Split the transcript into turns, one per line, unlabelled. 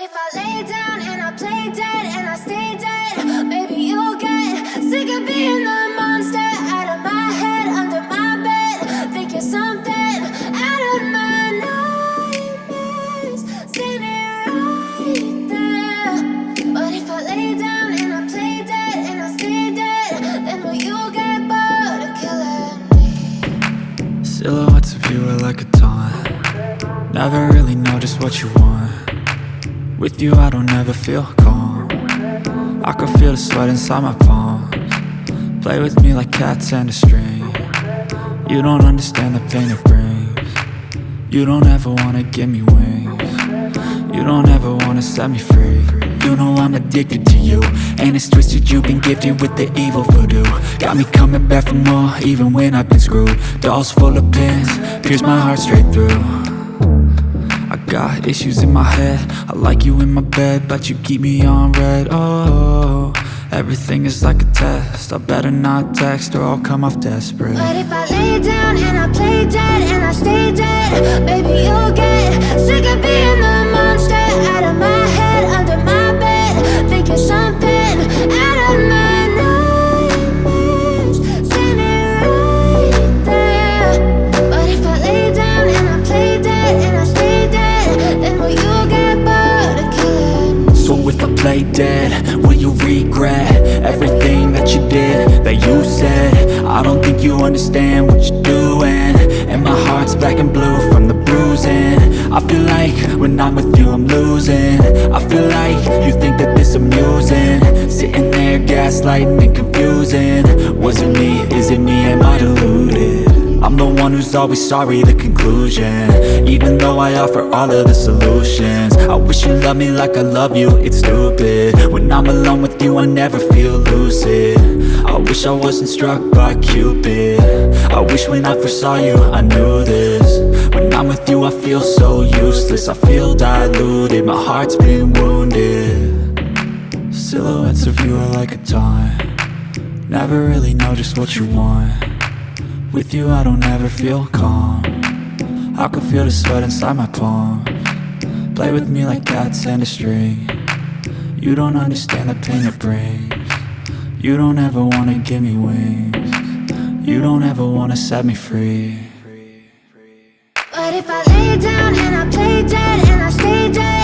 if I lay down and I play dead and I stay dead, maybe you'll get sick of being the monster out of my head, under my bed. Think you're something out of my nightmares, standing right there. But if I lay down and I play dead and I stay dead, then will you get bored of killing me?
Silhouettes of you are like a taunt. Never really know just what you want. With you I don't ever feel calm. I can feel the sweat inside my palms. Play with me like cats and a string. You don't understand the pain it brings. You don't ever wanna give me wings. You don't ever wanna set me free. You know I'm addicted to you, and it's twisted, you've been gifted with the evil voodoo. Got me coming back for more, even when I've been screwed. Dolls full of pins, pierce my heart straight through. I got issues in my head, I like you in my bed, but you keep me on red. Oh, everything is like a test, I better not text or I'll come off desperate.
But if I lay down and I play dead and I stay dead, baby you'll get sick of being the monster out of my head, under my bed. Think you're something out of my nightmares, standing right there. But if I lay down and I play dead and I stay dead, then will you get bored of killing me?
So if I play dead, will you regret everything that you did, that you said? I don't think you understand what you're doing, and my heart's black and blue from the bruising. I feel like when I'm with you I'm losing. I feel like you think that this amusing, sitting there gaslighting and confusing. Was it me? Is it me? Am I deluded? I'm the one who's always sorry, the conclusion, even though I offer all of the solutions. I wish you loved me like I love you, it's stupid. When I'm alone with you I never feel lucid. I wish I wasn't struck by Cupid. I wish when I first saw you I knew this. When I'm with you I feel so useless, I feel diluted, my heart's been wounded. Silhouettes of you are like a taunt. Never really know just what you want. With you I don't ever feel calm. I can feel the sweat inside my palms. Play with me like cats and a string. You don't understand the pain it brings. You don't ever wanna give me wings. You don't ever wanna set me free.
But if I lay down and I play dead and I stay dead,